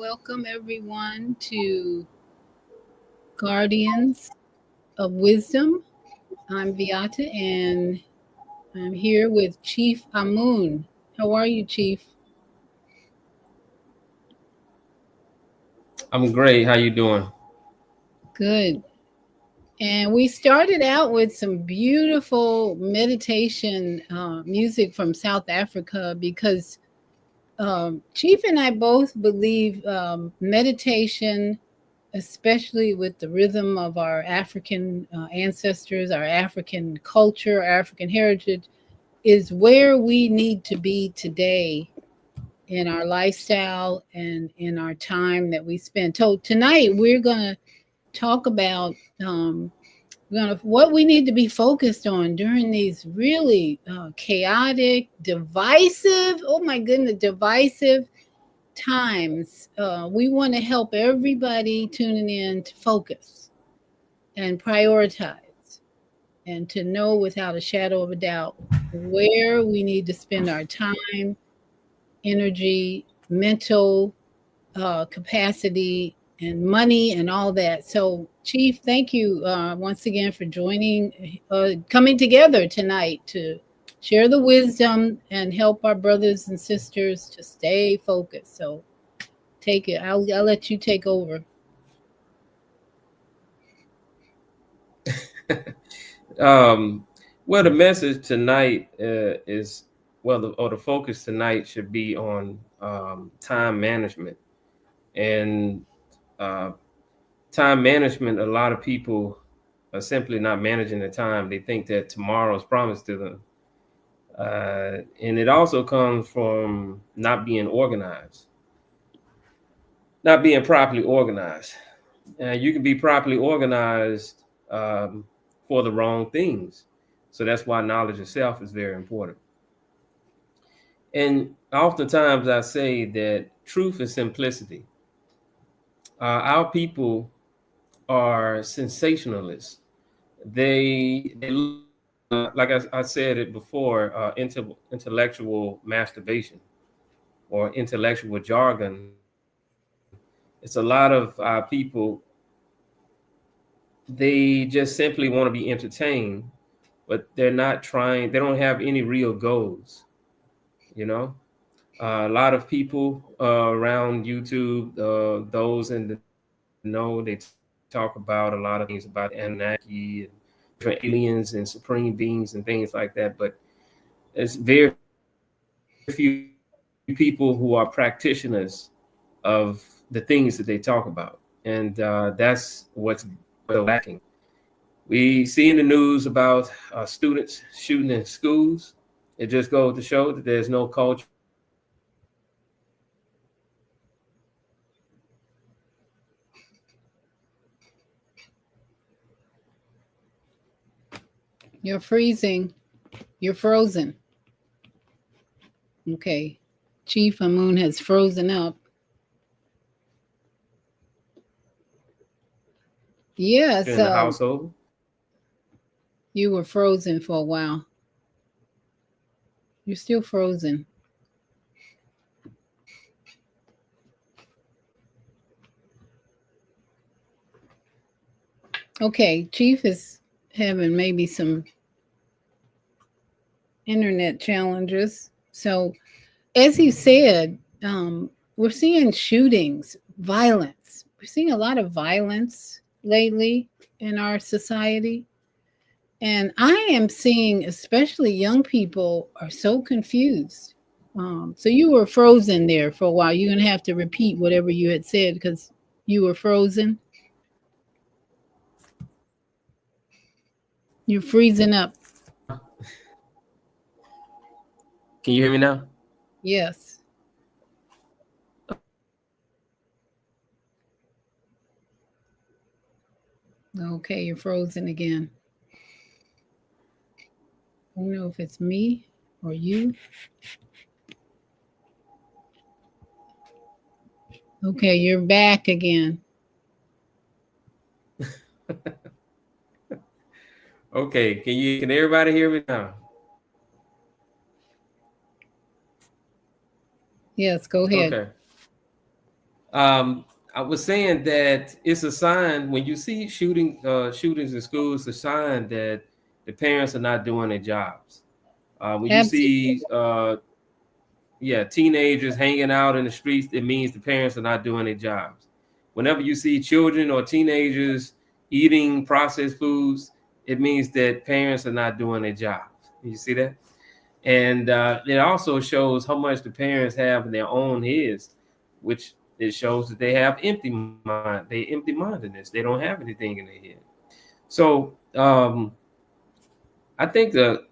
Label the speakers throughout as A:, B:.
A: Welcome everyone to Guardians of Wisdom. I'm Viyahta and I'm here with Chief Amun. How are you, Chief?
B: I'm great. How you doing?
A: Good. And we started out with some beautiful meditation music from South Africa because Chief and I both believe meditation, especially with the rhythm of our African ancestors, our African culture, our African heritage, is where we need to be today in our lifestyle and in our time that we spend. So tonight we're going to talk about what we need to be focused on during these really chaotic, divisive, oh my goodness, divisive times. We want to help everybody tuning in to focus and prioritize and to know without a shadow of a doubt where we need to spend our time, energy, mental capacity, and money and all that. So, Chief, thank you once again for coming together tonight to share the wisdom and help our brothers and sisters to stay focused. So, take it. I'll let you take over.
B: Well, the message tonight the focus tonight should be on time management. And time management, a lot of people are simply not managing the time. They think that tomorrow is promised to them. And it also comes from not being organized, not being properly organized. You can be properly organized for the wrong things. So that's why knowledge itself is very important. And oftentimes I say that truth is simplicity. Our people are sensationalists. They like I said it before, intellectual masturbation or intellectual jargon. It's a lot of our people, they just simply want to be entertained, but they don't have any real goals, you know? A lot of people around YouTube, those in the know, they talk about a lot of things about Anunnaki and different aliens and supreme beings and things like that. But there's very few people who are practitioners of the things that they talk about. And that's what's lacking. We see in the news about students shooting in schools. It just goes to show that there's no culture.
A: You're freezing. You're frozen. Okay. Chief Amun has frozen up. Yeah,
B: in the household.
A: You were frozen for a while. You're still frozen. Okay, Chief is having maybe some internet challenges. So, as you said, we're seeing shootings, violence. We're seeing a lot of violence lately in our society. And I am seeing, especially young people, are so confused. So you were frozen there for a while. You're going to have to repeat whatever you had said because You were frozen. You're freezing up.
B: Can you hear me now?
A: Yes. Okay, you're frozen again. I don't know if it's me or you. Okay, you're back again.
B: Okay, can everybody hear me now?
A: Yes, go ahead.
B: Okay. I was saying that it's a sign when you see shootings in schools, it's a sign that the parents are not doing their jobs. When you see
A: Absolutely.
B: yeah, teenagers hanging out in the streets, it means the parents are not doing their jobs. Whenever you see children or teenagers eating processed foods, it means that parents are not doing their jobs. You see that? And it also shows how much the parents have in their own heads, which it shows that they have empty mindedness. They don't have anything in their head. So I think that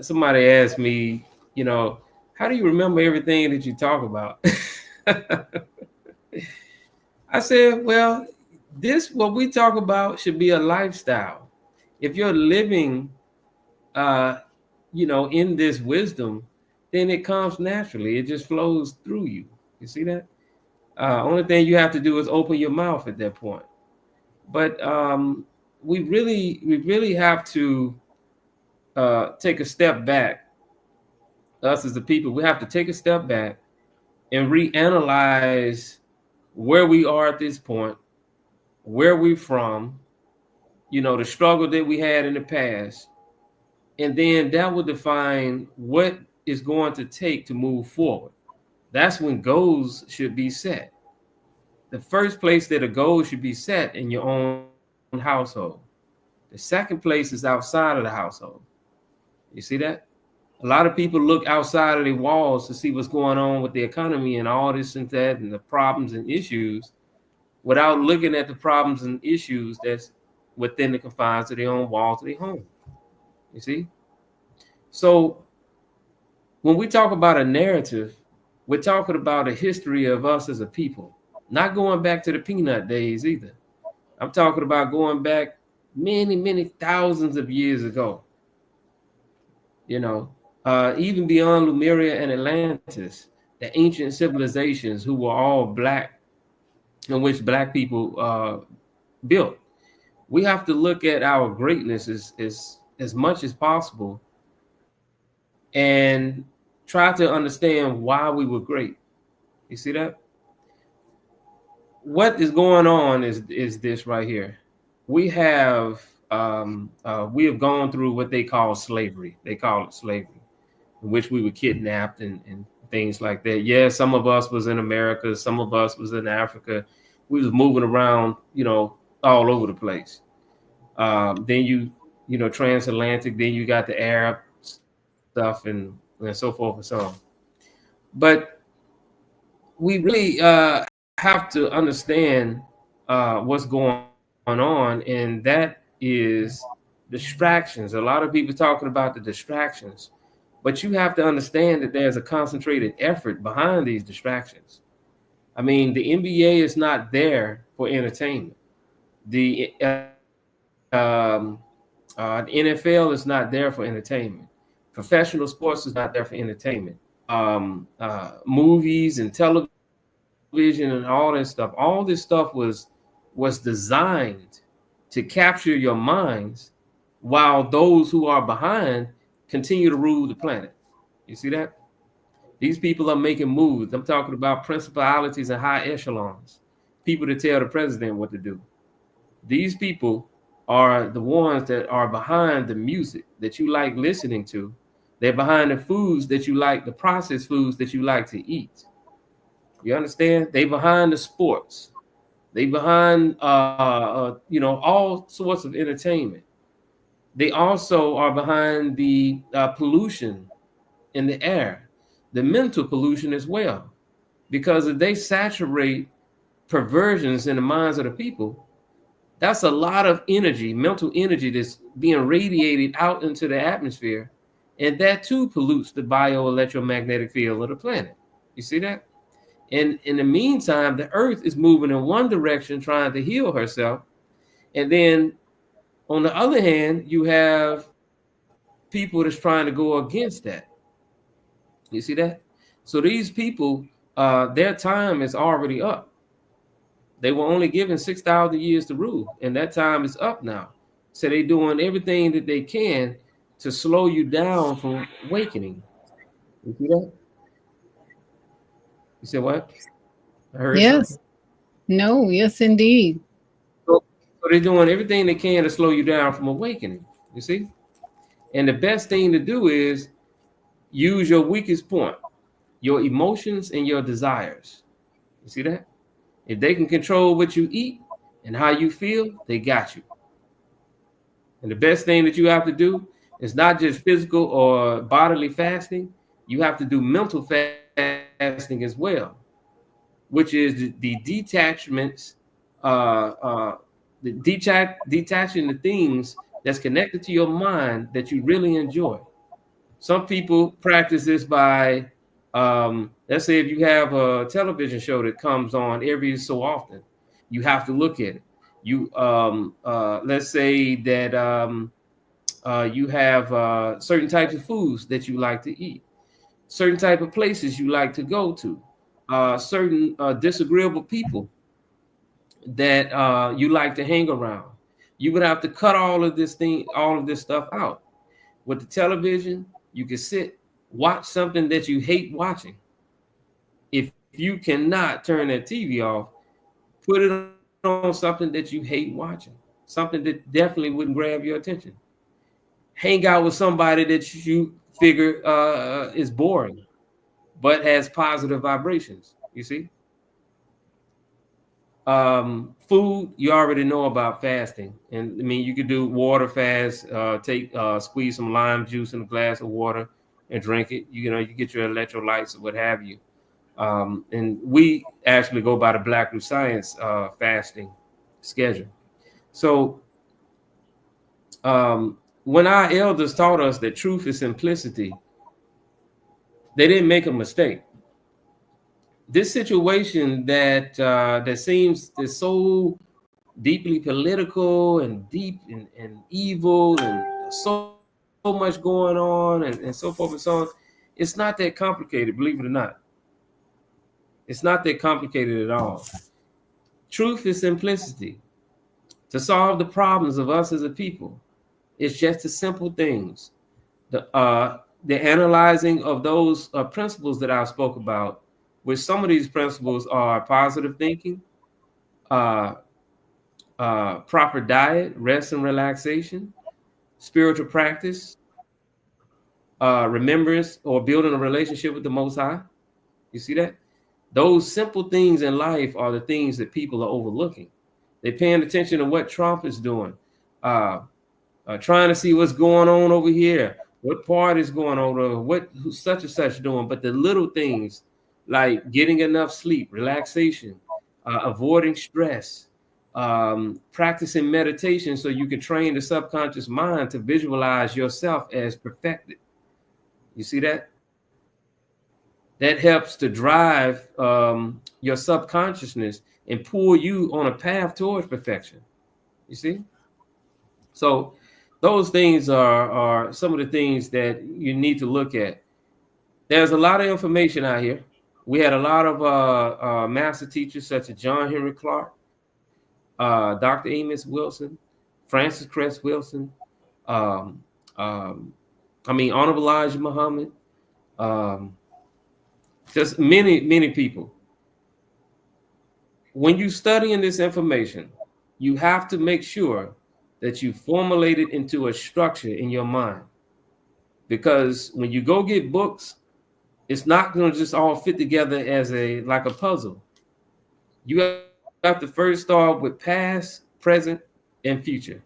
B: somebody asked me, you know, how do you remember everything that you talk about? I said, well, this what we talk about should be a lifestyle. If you're living, uh, in this wisdom, then it comes naturally. It just flows through you. You see that? Only thing you have to do is open your mouth at that point. But we really have to take a step back. Us as the people, we have to take a step back and reanalyze where we are at this point, where we're from, the struggle that we had in the past, and then that will define what is going to take to move forward. That's when goals should be set. The first place that a goal should be set in your own household. The second place is outside of the household. You see that? A lot of people look outside of the walls to see what's going on with the economy and all this and that and the problems and issues without looking at the problems and issues that's within the confines of their own walls of their home. You see? So when we talk about a narrative, we're talking about a history of us as a people, not going back to the peanut days either. I'm talking about going back many, many thousands of years ago, you know, even beyond Lemuria and Atlantis, the ancient civilizations who were all black, in which black people built. We have to look at our greatness as much as possible and try to understand why we were great. You see that? What is going on is this right here. We have we have gone through what they call slavery. They call it slavery, in which we were kidnapped and things like that. Yeah, some of us was in America, some of us was in Africa. We was moving around, all over the place. Then transatlantic. Then you got the Arab stuff and so forth and so on. But we really have to understand what's going on, and that is distractions. A lot of people talking about the distractions, but you have to understand that there's a concentrated effort behind these distractions. I mean, the NBA is not there for entertainment. The NFL is not there for entertainment. Professional sports is not there for entertainment. Movies and television and all that stuff. All this stuff was designed to capture your minds while those who are behind continue to rule the planet. You see that? These people are making moves. I'm talking about principalities and high echelons, people to tell the president what to do. These people are the ones that are behind the music that you like listening to. They're behind the foods that you like, the processed foods that you like to eat. You understand? They behind the sports. They behind all sorts of entertainment. They also are behind the pollution in the air, the mental pollution as well, because if they saturate perversions in the minds of the people, that's a lot of energy, mental energy that's being radiated out into the atmosphere. And that too pollutes the bioelectromagnetic field of the planet. You see that? And in the meantime, the earth is moving in one direction, trying to heal herself. And then on the other hand, you have people that's trying to go against that. You see that? So these people, their time is already up. They were only given 6,000 years to rule, and that time is up now. So they're doing everything that they can to slow you down from awakening. You see that? You said what? I heard something.
A: Yes. No, yes, indeed.
B: So they're doing everything they can to slow you down from awakening. You see? And the best thing to do is use your weakest point, your emotions and your desires. You see that? If they can control what you eat and how you feel, they got you. And the best thing that you have to do is not just physical or bodily fasting. You have to do mental fasting as well, which is the detachments, detaching the things that's connected to your mind that you really enjoy. Some people practice this by, let's say, if you have a television show that comes on every so often, you have to look at it. You, let's say that you have certain types of foods that you like to eat, certain type of places you like to go to, certain disagreeable people that you like to hang around. You would have to cut all of this stuff out. With the television, you can sit, watch something that you hate watching. If you cannot turn that TV off, put it on something that you hate watching, something that definitely wouldn't grab your attention. Hang out with somebody that you figure is boring, but has positive vibrations. You see? Food, you already know about fasting. And I mean, you could do water fast, squeeze some lime juice in a glass of water and drink it. You know, you get your electrolytes or what have you. And we actually go by the Black Root Science fasting schedule. So when our elders taught us that truth is simplicity, they didn't make a mistake. This situation that seems is so deeply political and deep and evil and so much going on and so forth and so on, it's not that complicated, believe it or not. It's not that complicated at all. Truth is simplicity. To solve the problems of us as a people, it's just the simple things. The analyzing of those principles that I spoke about, which some of these principles are positive thinking, uh, proper diet, rest and relaxation, spiritual practice, remembrance, or building a relationship with the Most High. You see that? Those simple things in life are the things that people are overlooking. They're paying attention to what Trump is doing, uh, trying to see what's going on over here, what part is going on, or what such and such doing. But the little things like getting enough sleep, relaxation, avoiding stress, practicing meditation so you can train the subconscious mind to visualize yourself as perfected. You see that? That helps to drive your subconsciousness and pull you on a path towards perfection. You see? So those things are some of the things that you need to look at. There's a lot of information out here. We had a lot of master teachers such as John Henry Clark, Dr. Amos Wilson, Francis Cress Wilson, um, um, Honorable Elijah Muhammad, um, just many, many people. When you studying this information, you have to make sure that you formulate it into a structure in your mind. Because when you go get books, it's not going to just all fit together as like a puzzle. You have to first start with past, present, and future.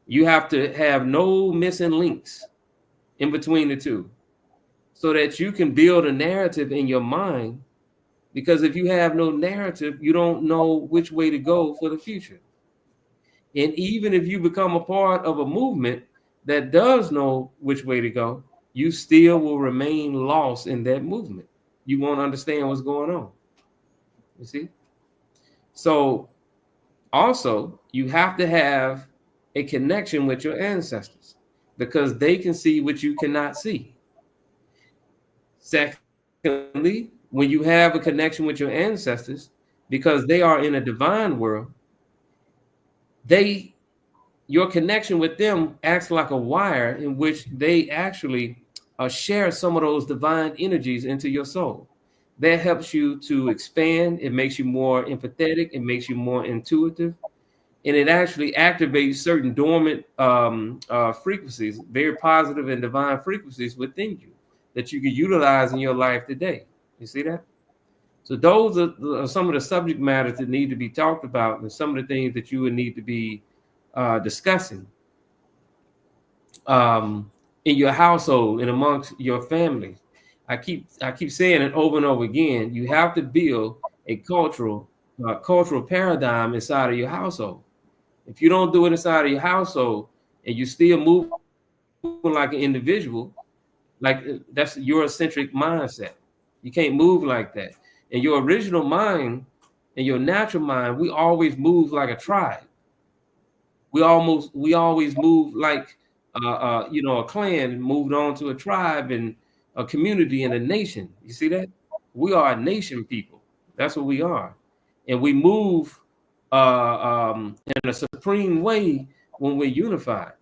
B: You have to have no missing links in between the two so that you can build a narrative in your mind Because if you have no narrative, you don't know which way to go for the future. And even if you become a part of a movement that does know which way to go, you still will remain lost in that movement. You won't understand what's going on. You see? So, also, you have to have a connection with your ancestors because they can see what you cannot see. Secondly, when you have a connection with your ancestors, because they are in a divine world, they your connection with them acts like a wire in which they actually share some of those divine energies into your soul. That helps you to expand. It makes you more empathetic. It makes you more intuitive. And it actually activates certain dormant frequencies, very positive and divine frequencies within you that you can utilize in your life today. You see that? So those are some of the subject matters that need to be talked about, and some of the things that you would need to be discussing um, in your household and amongst your family. I keep saying it over and over again. You have to build a cultural paradigm inside of your household. If you don't do it inside of your household and you're still moving like an individual, that's your eccentric mindset. You can't move like that. And your original mind and your natural mind, we always move like a tribe. We always move like a clan moved on to a tribe and a community and a nation. You see that? We are a nation people. That's what we are, and we move in a supreme way when we're unified.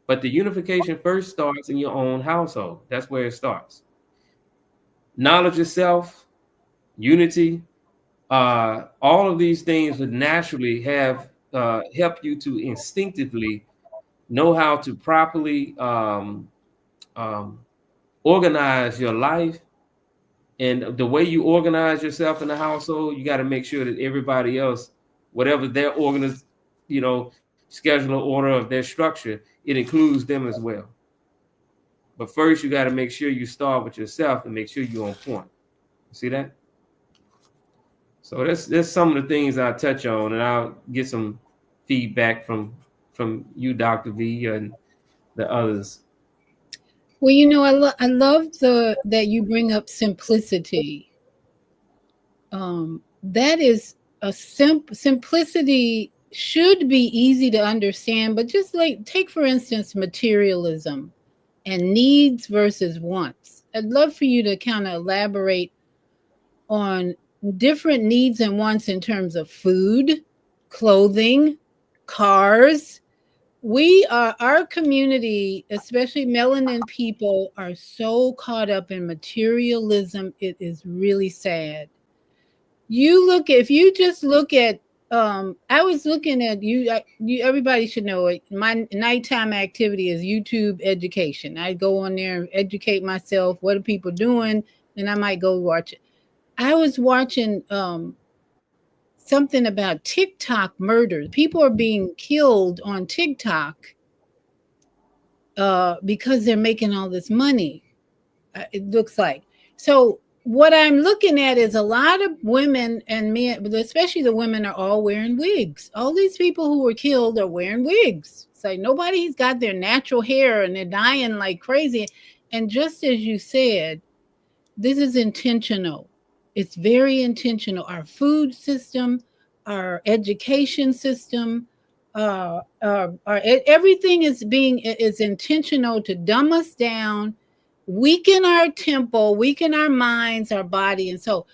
B: But the unification first starts in your own household. That's where it starts. Knowledge of self, unity, all of these things would naturally have help you to instinctively know how to properly um, organize your life. And the way you organize yourself in the household, you got to make sure that everybody else, whatever their you know, schedule or order of their structure, it includes them as well. But first, you got to make sure you start with yourself and make sure you're on point. See that? So that's some of the things I touch on, and I'll get some feedback from you, Dr. V, and the others.
A: Well, I love the that you bring up simplicity. That is a simplicity should be easy to understand, but just like take for instance materialism and needs versus wants. I'd love for you to kind of elaborate on different needs and wants in terms of food, clothing, cars. Our community, especially melanin people, are so caught up in materialism. It is really sad. If you just look at I was looking at everybody should know it. My nighttime activity is YouTube education. I go on there and educate myself. What are people doing? And I might go watch it. I was watching something about TikTok murders. People are being killed on TikTok because they're making all this money. It looks like. So what I'm looking at is a lot of women and men, but especially the women, are all wearing wigs. All these people who were killed are wearing wigs. It's like nobody's got their natural hair and they're dying like crazy. And just as you said, this is intentional. It's very intentional. Our food system, our education system, everything is intentional to dumb us down, weaken our temple, weaken our minds, our body, and so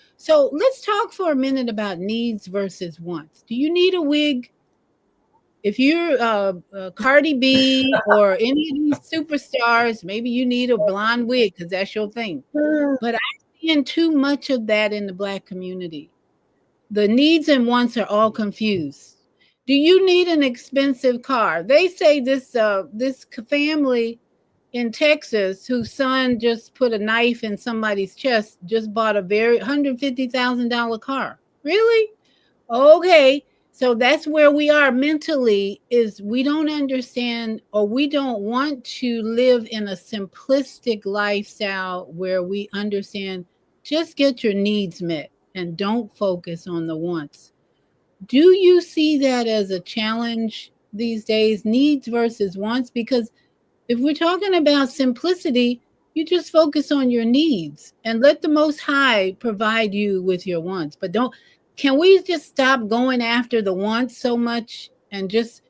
A: let's talk for a minute about needs versus wants. Do you need a wig? If you're Cardi B or any of these superstars, maybe you need a blonde wig because that's your thing. But I'm seeing too much of that in the Black community. The needs and wants are all confused. Do you need an expensive car? They say this family in Texas whose son just put a knife in somebody's chest just bought a very $150,000 car. Really? Okay. So that's where we are mentally, is we don't understand, or we don't want to live in a simplistic lifestyle where we understand just get your needs met. and don't focus on the wants. Do you see that as a challenge these days, needs versus wants? Because if we're talking about simplicity, you just focus on your needs and let the Most High provide you with your wants. But don't, can we just stop going after the wants so much and just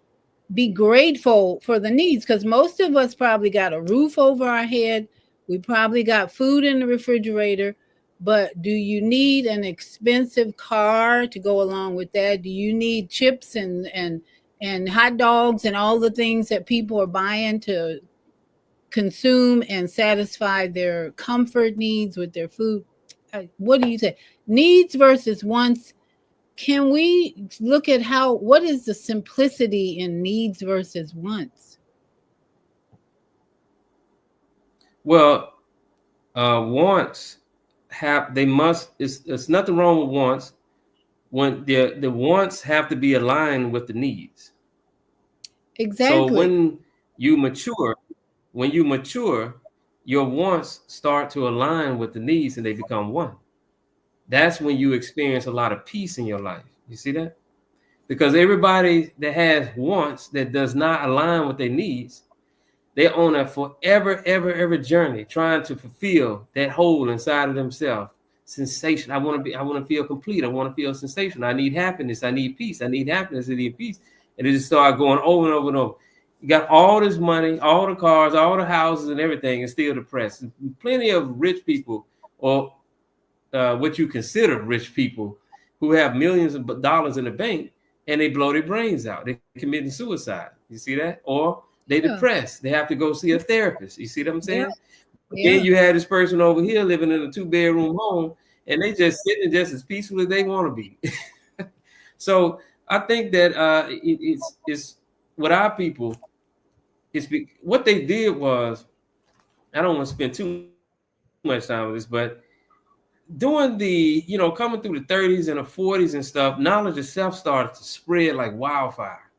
A: be grateful for the needs? Because most of us probably got a roof over our head. We probably got food in the refrigerator. But do you need an expensive car to go along with that? Do you need chips and hot dogs and all the things that people are buying to consume and satisfy their comfort needs with their food? What do you say? Needs versus wants. Can we look at how, what is the simplicity in needs versus wants?
B: Well, wants have they must. It's nothing wrong with wants when the wants have to be aligned with the needs. So
A: Exactly.
B: you mature, when you mature, your wants start to align with the needs and they become one. That's when you experience a lot of peace in your life. You see that? Because everybody that has wants that does not align with their needs, they're on a forever, ever journey trying to fulfill that hole inside of themselves. Sensation. I want to feel complete. I want to feel sensation. I need happiness. I need peace. I need happiness. I need peace. And it just start going over and over and over. You got all this money, all the cars, all the houses and everything, and still depressed. Plenty of rich people, or what you consider rich people, who have millions of dollars in the bank, and they blow their brains out. They're committing suicide. You see that? Or they
A: Yeah.
B: depressed. They have to go see a therapist. You see what I'm
A: Yeah.
B: saying? But then
A: Yeah.
B: you had this person over here living in a 2-bedroom home, and they just sitting just as peaceful as they want to be. So I think that it's with our people. What they did was, I don't want to spend too much time with this, but during coming through the 30s and the 40s and stuff, knowledge itself started to spread like wildfire.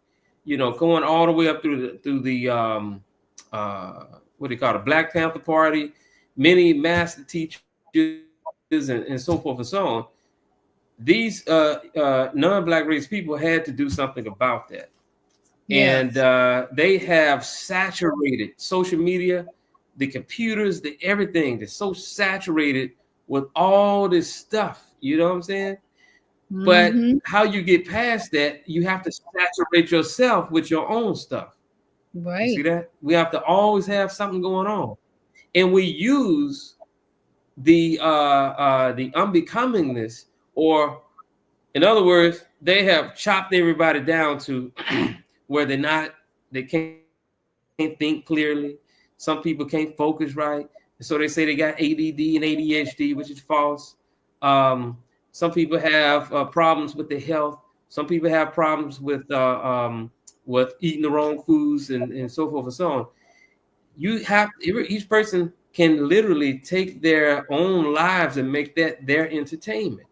B: Going all the way up through the what do you call it, Black Panther Party, many master teachers and so forth and so on. These non-black race people had to do something about that. And
A: Yes.
B: they have saturated social media, the computers, the everything. They're so saturated with all this stuff. You know what I'm saying? But
A: Mm-hmm.
B: how you get past that, you have to saturate yourself with your own stuff. You see
A: Right.
B: that? We have to always have something going on, and we use the unbecomingness, or in other words, they have chopped everybody down to where they can't think clearly. Some people can't focus right. And so they say they got ADD and ADHD, which is false. Some people have problems with their health. Some people have problems with eating the wrong foods and so forth and so on. Each person can literally take their own lives and make that their entertainment,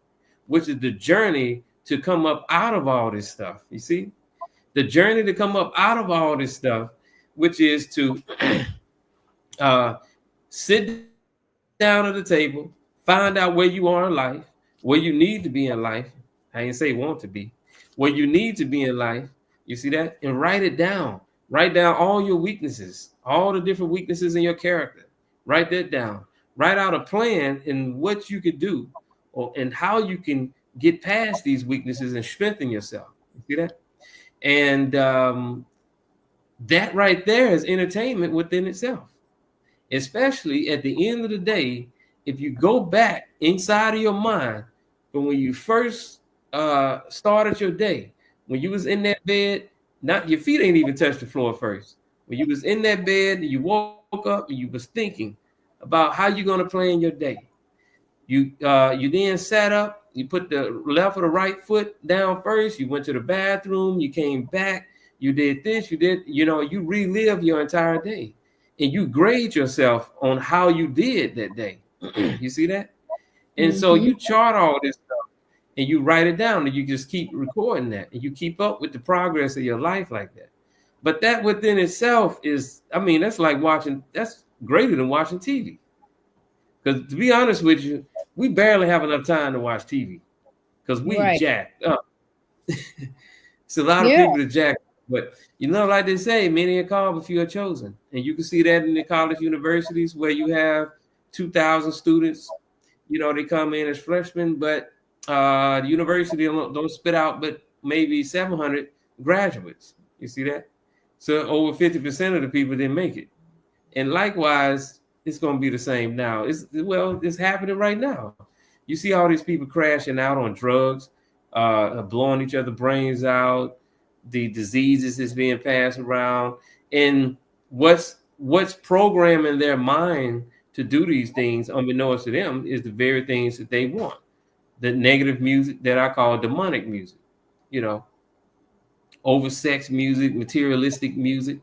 B: which is the journey to come up out of all this stuff. You see, the journey to come up out of all this stuff, which is to uh, sit down at the table, find out where you are in life, where you need to be in life. I didn't say want to be, where you need to be in life. You see that? And write it down. Write down all your weaknesses, all the different weaknesses in your character. Write that down. Write out a plan in what you could do, and how you can get past these weaknesses and strengthen yourself. You see that? And that right there is entertainment within itself. Especially at the end of the day, if you go back inside of your mind from when you first started your day, when you was in that bed, not your feet ain't even touched the floor first. When you was in that bed and you woke up and you was thinking about how you gonna plan your day. You then sat up, you put the left or the right foot down first, you went to the bathroom, you came back, you did this, you relive your entire day. And you grade yourself on how you did that day. You see that? And so
A: Mm-hmm.
B: you chart all this stuff and you write it down, and you just keep recording that, and you keep up with the progress of your life like that. But that within itself is, I mean, that's greater than watching TV. Because to be honest with you, We barely have enough time to watch TV because we
A: Right.
B: jacked up. It's a lot of
A: Yeah.
B: people that jack, but like they say, many are called, but few are chosen. And you can see that in the college universities where you have 2,000 students. They come in as freshmen, but the university don't spit out but maybe 700 graduates. You see that? So over 50% of the people didn't make it. And likewise, it's going to be the same now. It's happening right now. You see all these people crashing out on drugs, blowing each other brains out, the diseases that's being passed around, and what's programming their mind to do these things, unbeknownst to them, is the very things that they want. The negative music that I call demonic music, you know, oversex music, materialistic music.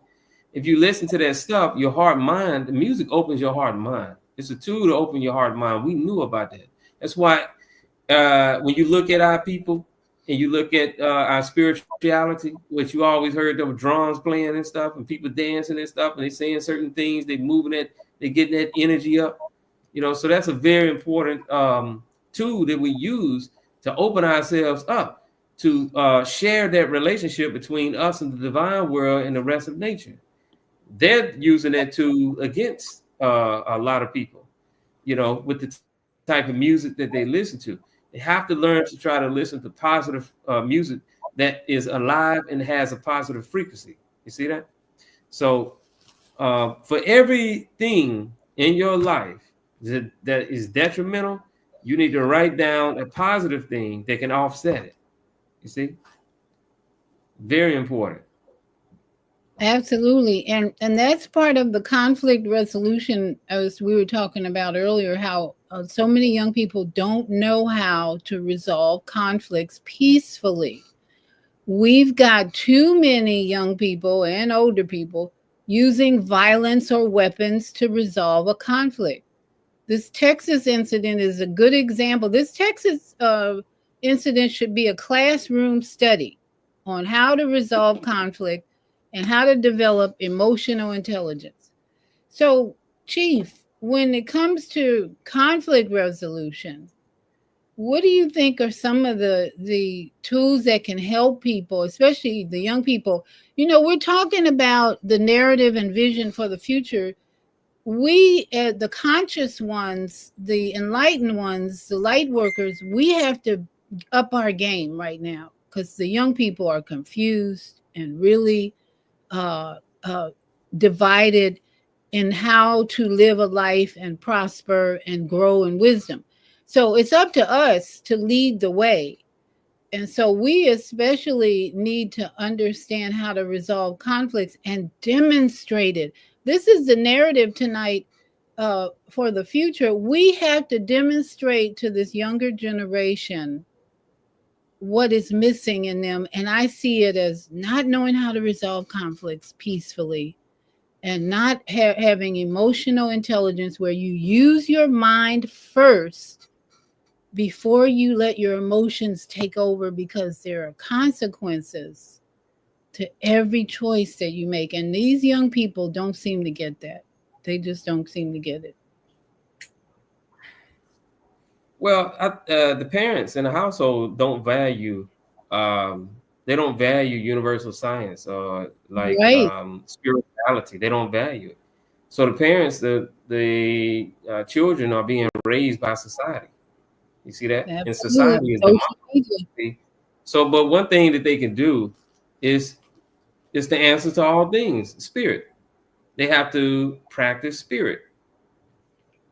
B: If you listen to that stuff, your heart mind, the music opens your heart and mind. It's a tool to open your heart and mind. We knew about that. That's why when you look at our people and you look at our spirituality, which you always heard there were drums playing and stuff, and people dancing and stuff, and they saying certain things, they moving it, they getting that energy up. So that's a very important tool that we use to open ourselves up to share that relationship between us and the divine world and the rest of nature. They're using that tool against a lot of people, with the type of music that they listen to. They have to learn to try to listen to positive music that is alive and has a positive frequency. You see that? So for everything in your life that is detrimental, you need to write down a positive thing that can offset it. You see? Very important.
A: Absolutely. And that's part of the conflict resolution, as we were talking about earlier, how so many young people don't know how to resolve conflicts peacefully. We've got too many young people and older people using violence or weapons to resolve a conflict. This Texas incident is a good example. This Texas incident should be a classroom study on how to resolve conflict and how to develop emotional intelligence. So, Chief, when it comes to conflict resolution, what do you think are some of the tools that can help people, especially the young people? We're talking about the narrative and vision for the future. We, the conscious ones, the enlightened ones, the light workers, we have to up our game right now because the young people are confused and really uh, uh, divided in how to live a life and prosper and grow in wisdom. So it's up to us to lead the way. And so we especially need to understand how to resolve conflicts and demonstrate it. This is the narrative tonight for the future. We have to demonstrate to this younger generation what is missing in them. And I see it as not knowing how to resolve conflicts peacefully and not having emotional intelligence where you use your mind first before you let your emotions take over, because there are consequences to every choice that you make. And these young people don't seem to get that. They just don't seem to get it.
B: Well, the parents in the household don't value, they don't value universal science or like
A: Right.
B: spirituality. They don't value it. So the parents, the children are being raised by society. You see that? And
A: Absolutely.
B: society is
A: Social media.
B: democracy. So, but one thing that they can do is the answer to all things, spirit. They have to practice spirit.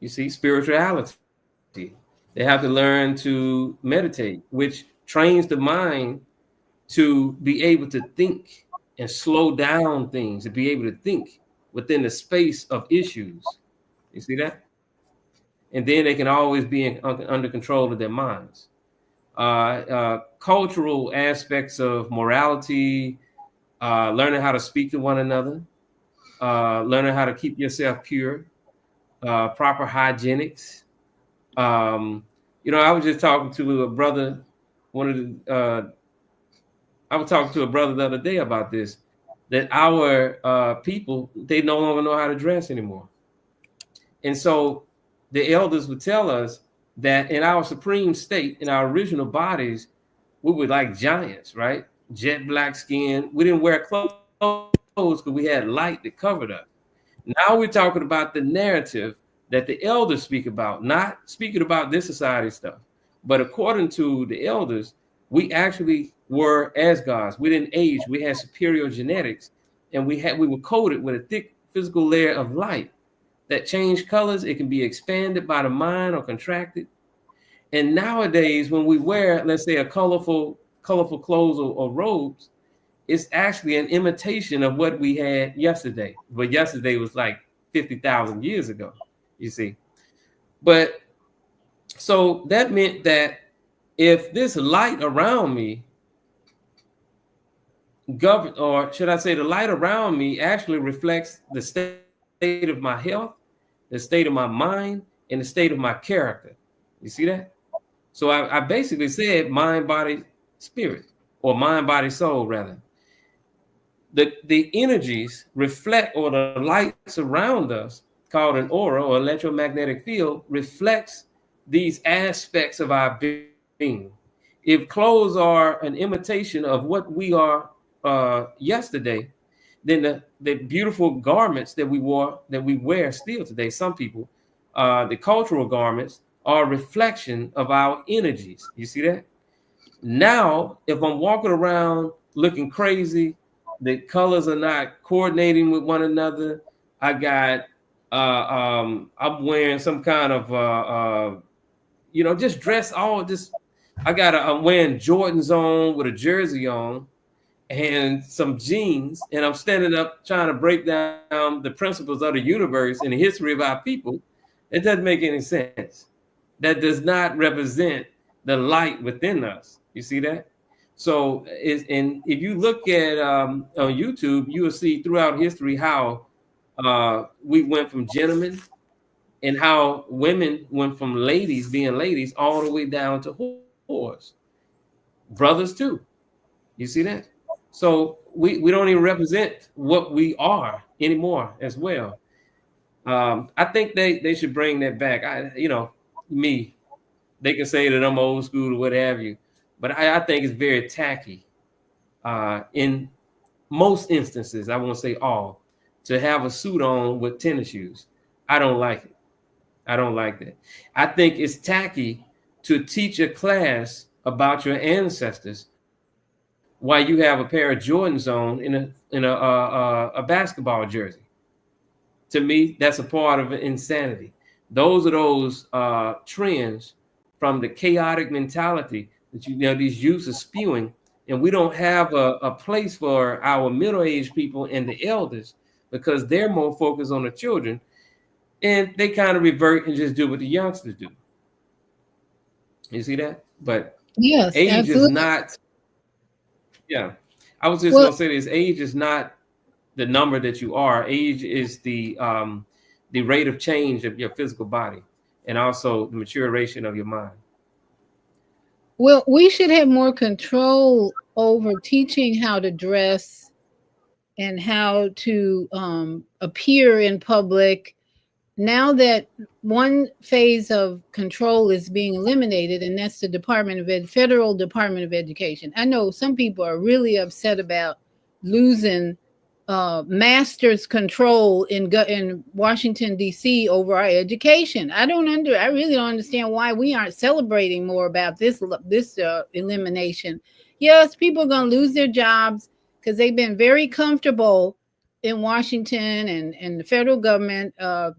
B: You see, spirituality. They have to learn to meditate, which trains the mind to be able to think and slow down things, to be able to think within the space of issues. You see that? And then they can always be under control of their minds. Cultural aspects of morality, learning how to speak to one another, learning how to keep yourself pure, proper hygienics. Um, I was just talking to a brother. One of the I was talking to a brother the other day about this. That our people, they no longer know how to dress anymore, and so the elders would tell us that in our supreme state, in our original bodies, we were like giants, right? Jet black skin. We didn't wear clothes because we had light that covered us. Now we're talking about the narrative that the elders speak about, not speaking about this society stuff. But according to the elders, we actually were as gods. We didn't age. We had superior genetics, and we were coated with a thick physical layer of light that changed colors. It can be expanded by the mind or contracted. And nowadays, when we wear, let's say, a colorful clothes or robes, it's actually an imitation of what we had yesterday. But yesterday was like 50,000 years ago, you see. But so that meant that if this light around me or should I say the light around me actually reflects the state of my health, the state of my mind, and the state of my character. You see that? So I basically said mind, body, spirit, or mind, body, soul, rather. The energies reflect, or the lights around us, called an aura or electromagnetic field, reflects these aspects of our being. If clothes are an imitation of what we are yesterday, then the beautiful garments that we wear still today, some people, the cultural garments are a reflection of our energies. You see that? Now, if I'm walking around looking crazy, the colors are not coordinating with one another. I got, I'm wearing some kind of, just dress all just. I'm wearing Jordans on with a jersey on and some jeans, and I'm standing up trying to break down the principles of the universe and the history of our people. It doesn't make any sense. That does not represent the light within us. You see that? So, and if you look at on YouTube, you will see throughout history how we went from gentlemen and how women went from ladies being ladies all the way down to whores, brothers too. You see that? So we don't even represent what we are anymore as well. I think they should bring that back. Me, they can say that I'm old school or what have you, but I think it's very tacky in most instances. I won't say all, to have a suit on with tennis shoes. I don't like it. I don't like that. I think it's tacky to teach a class about your ancestors while you have a pair of Jordans on in a basketball jersey. To me, that's a part of insanity. Those are those trends from the chaotic mentality that these youths are spewing, and we don't have a place for our middle-aged people and the elders because they're more focused on the children, and they kind of revert and just do what the youngsters do. You see that? But
A: Yes,
B: age is
A: absolutely.
B: not. Yeah, I was just
A: Well,
B: gonna say this: age is not the number that you are. Age is the rate of change of your physical body, and also the maturation of your mind.
A: well, we should have more control over teaching how to dress and how to appear in public. Now that one phase of control is being eliminated, and that's the Federal Department of Education. I know some people are really upset about losing master's control in Washington D.C. over our education. I really don't understand why we aren't celebrating more about this elimination. Yes, people are going to lose their jobs because they've been very comfortable in Washington and the federal government,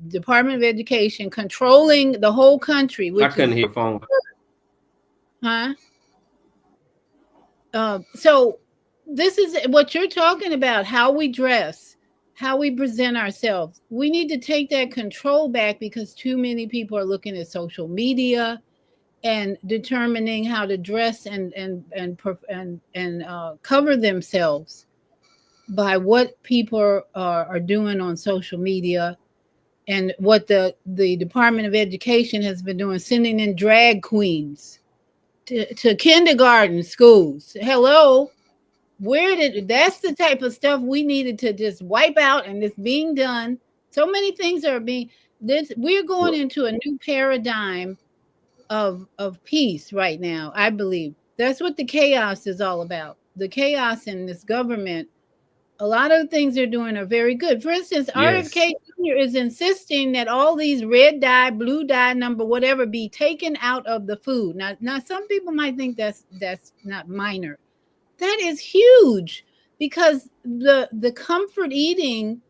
A: Department of Education, controlling the whole country,
B: I
A: which
B: couldn't
A: is,
B: hear your phone.
A: huh? So this is what you're talking about, how we dress, how we present ourselves. We need to take that control back because too many people are looking at social media and determining how to dress and cover themselves by what people are doing on social media and what the Department of Education has been doing, sending in drag queens to kindergarten schools. Hello, that's the type of stuff we needed to just wipe out, and it's being done. So many things are being this. We're going
B: Well,
A: into a new paradigm of peace right now. I believe that's what the chaos is all about. The chaos in this government, a lot of the things they're doing are very good. For instance,
B: Yes.
A: RFK Jr. is insisting that all these red dye, blue dye number, whatever, be taken out of the food. Now some people might think that's not minor. That is huge because the comfort eating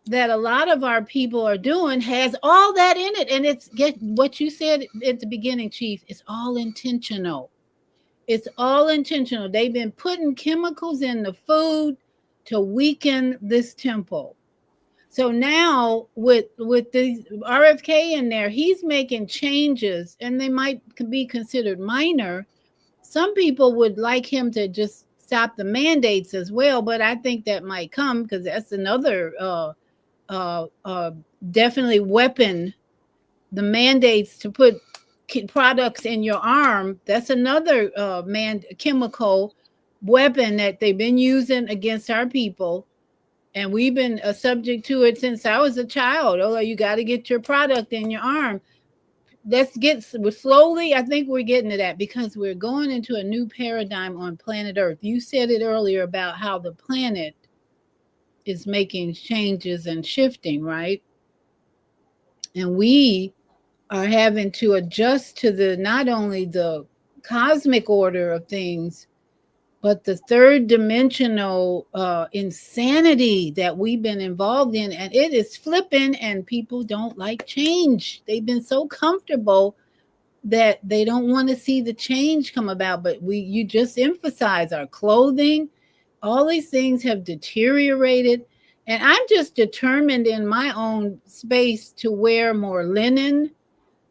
A: that a lot of our people are doing has all that in it, and it's get what you said at the beginning, Chief. It's all intentional. It's all intentional. They've been putting chemicals in the food to weaken this temple. So now with the RFK in there, he's making changes, and they might be considered minor. Some people would like him to just stop the mandates as well, but I think that might come because that's another uh, uh, definitely weapon. The mandates to put products in your arm, that's another chemical weapon that they've been using against our people, and we've been subject to it since I was a child. Oh, you got to get your product in your arm. Let's get slowly, I think we're getting to that because we're going into a new paradigm on planet Earth. You said it earlier about how the planet is making changes and shifting, right? And we are having to adjust to the not only the cosmic order of things, but the third dimensional insanity that we've been involved in, and it is flipping, and people don't like change. They've been so comfortable that they don't want to see the change come about. But you just emphasize our clothing, all these things have deteriorated, and I'm just determined in my own space to wear more linen.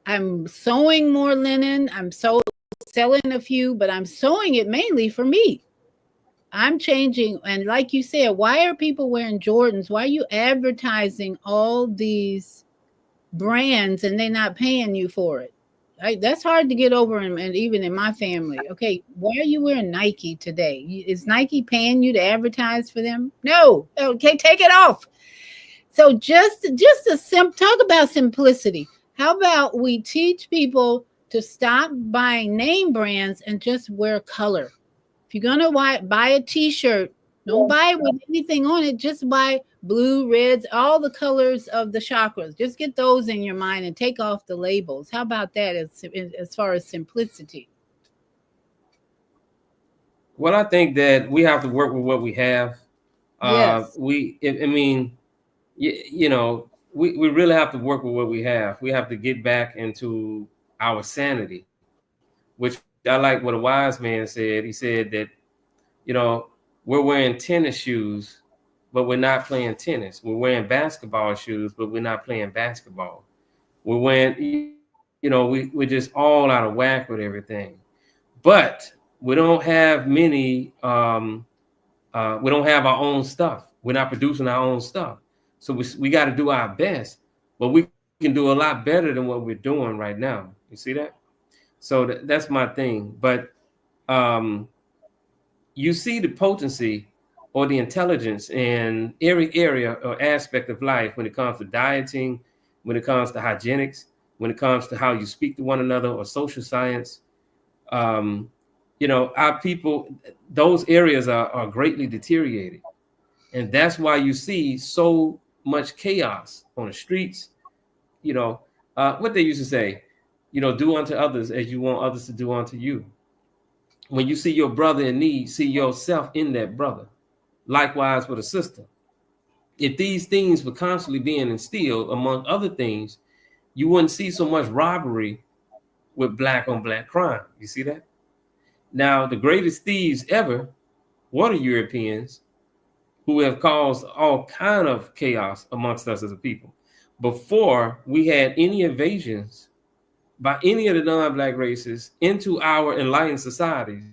A: I'm sewing more linen. I'm selling a few, but I'm sewing it mainly for me. I'm changing. And like you said, why are people wearing Jordans? Why are you advertising all these brands and they're not paying you for it? That's hard to get over, and even in my family. Okay, why are you wearing Nike today? Is Nike paying you to advertise for them? No. Okay, take it off. So just a talk about simplicity. How about we teach people to stop buying name brands and just wear color? If you're gonna buy a T-shirt, don't buy it with anything on it. Just buy blue, reds, all the colors of the chakras. Just get those in your mind and take off the labels. How about that as far as simplicity?
B: Well, I think that we have to work with what we have.
A: Yes.
B: I mean, we really have to work with what we have. We have to get back into our sanity, which I like what a wise man said. He said that, you know, we're wearing tennis shoes, but we're not playing tennis. We're wearing basketball shoes, but we're not playing basketball. We're wearing, we're just all out of whack with everything. But we don't have many, we don't have our own stuff. We're not producing our own stuff. So we got to do our best, but we can do a lot better than what we're doing right now. You see that? So that's my thing. But um, you see the potency or the intelligence in every area or aspect of life when it comes to dieting, when it comes to hygienics, when it comes to how you speak to one another or social science. Um, our people, those areas are greatly deteriorated. And that's why you see so much chaos on the streets. You know, what they used to say, do unto others as you want others to do unto you. When you see your brother in need, see yourself in that brother. Likewise with a sister. If these things were constantly being instilled, among other things, you wouldn't see so much robbery with black on black crime. You see that? Now, the greatest thieves ever were the Europeans, who have caused all kind of chaos amongst us as a people. Before we had any invasions by any of the non-black races into our enlightened societies,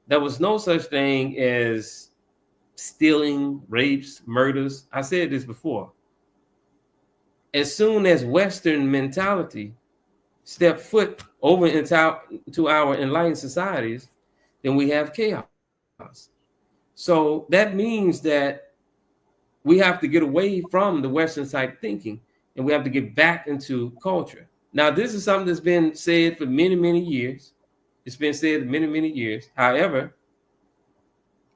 B: there was no such thing as stealing, rapes, murders. I said this before. As soon as Western mentality stepped foot over into our enlightened societies, then we have chaos. So that means that we have to get away from the Western type thinking, and we have to get back into culture. Now, this is something that's been said for many, many years. It's been said many, many years. However,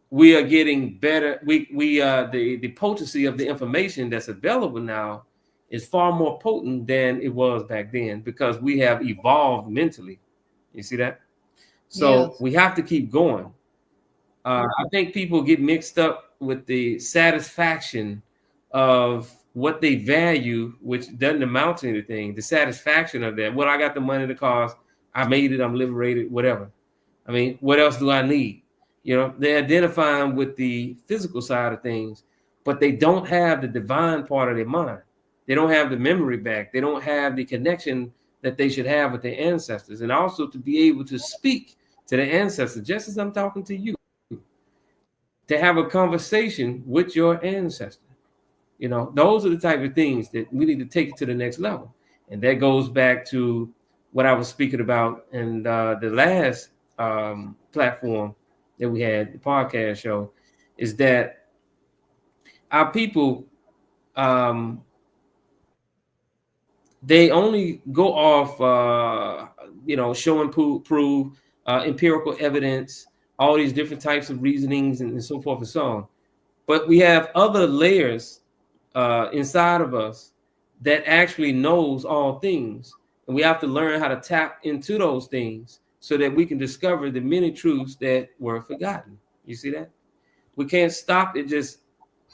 B: we are getting better. The potency of the information that's available now is far more potent than it was back then because we have evolved mentally. You see that? So
A: Yes.
B: we have to keep going. I think people get mixed up with the satisfaction of what they value, which doesn't amount to anything. The satisfaction of that. Well, I got the money, the cars, I made it, I'm liberated, whatever. I mean, what else do I need? They're identifying with the physical side of things, but they don't have the divine part of their mind. They don't have the memory back. They don't have the connection that they should have with their ancestors, and also to be able to speak to the ancestors, just as I'm talking to you, to have a conversation with your ancestor. Those are the type of things that we need to take it to the next level. And that goes back to what I was speaking about in the last platform that we had, the podcast show, is that our people, they only go off, show and prove, empirical evidence, all these different types of reasonings and so forth and so on. But we have other layers inside of us that actually knows all things. And we have to learn how to tap into those things so that we can discover the many truths that were forgotten. You see that? We can't stop at just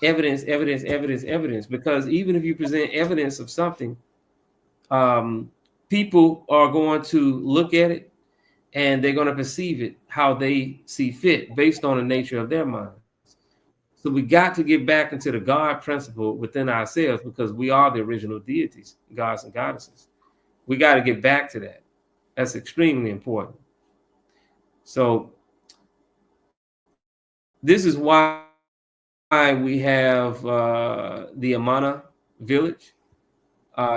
B: evidence, evidence, evidence, evidence, because even if you present evidence of something, people are going to look at it and they're going to perceive it how they see fit based on the nature of their minds. So we got to get back into the God principle within ourselves because we are the original deities, gods and goddesses. We got to get back to that. That's extremely important. So this is why we have the Amana village.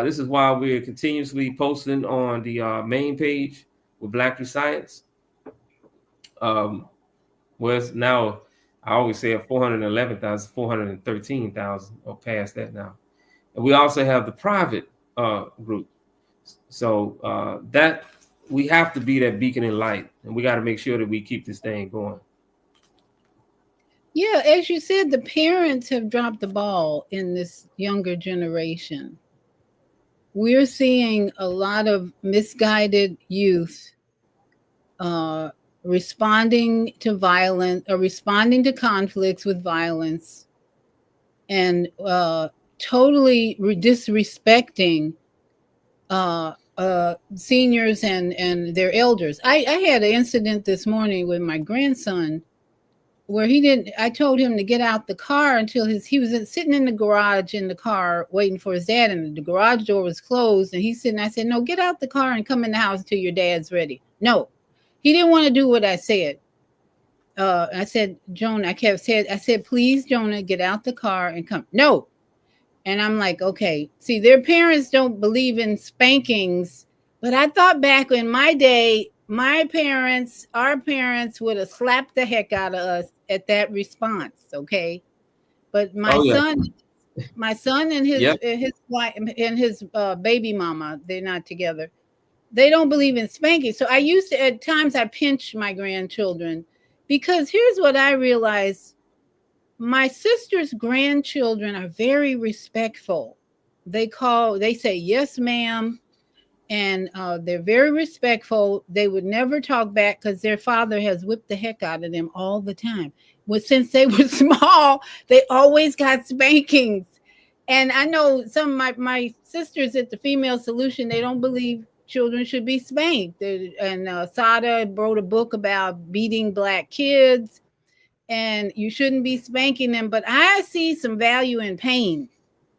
B: This is why we're continuously posting on the main page with Black Through Science. Was now, I always say 411,000, 413,000 or past that now. And we also have the private group. So that we have to be that beacon in light, and we got to make sure that we keep this thing going.
A: Yeah, as you said, the parents have dropped the ball in this younger generation. We're seeing a lot of misguided youth uh, responding to violence or responding to conflicts with violence and totally disrespecting seniors and their elders. I had an incident this morning with my grandson where he didn't. I told him to get out the car until he was sitting in the garage in the car waiting for his dad, and the garage door was closed. And he's sitting. I said, "No, get out the car and come in the house until your dad's ready." No, he didn't want to do what I said. I said, Jonah. I said, please, Jonah, get out the car and come. No, and I'm like, okay. See, their parents don't believe in spankings, but I thought back in my day, our parents would have slapped the heck out of us at that response. Okay. But
B: Oh yeah,
A: my son and
B: yeah.
A: his wife and his baby mama, they're not together. They don't believe in spanking. So I used to, at times, I pinch my grandchildren because here's what I realized: my sister's grandchildren are very respectful. They say yes, ma'am, and they're very respectful. They would never talk back because their father has whipped the heck out of them all the time. Well, since they were small, they always got spankings. And I know some of my sisters at the Female Solution, they don't believe children should be spanked. And Sada wrote a book about beating black kids, and you shouldn't be spanking them. But I see some value in pain.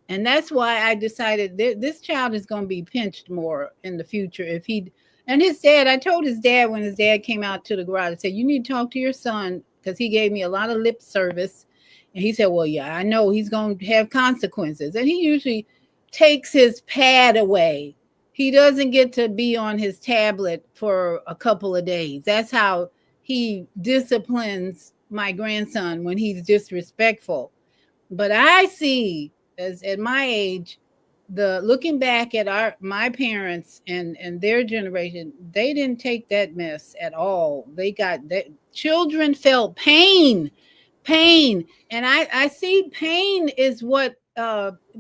A: And that's why I decided this child is going to be pinched more in the future if he. And his dad, I told his dad when his dad came out to the garage, I said, you need to talk to your son because he gave me a lot of lip service. And he said, well, yeah, I know he's going to have consequences. And he usually takes his pad away. He doesn't get to be on his tablet for a couple of days. That's how he disciplines my grandson when he's disrespectful. But I see, as at my age, the looking back at my parents and their generation, they didn't take that mess at all. They got that children felt pain, and I see pain is what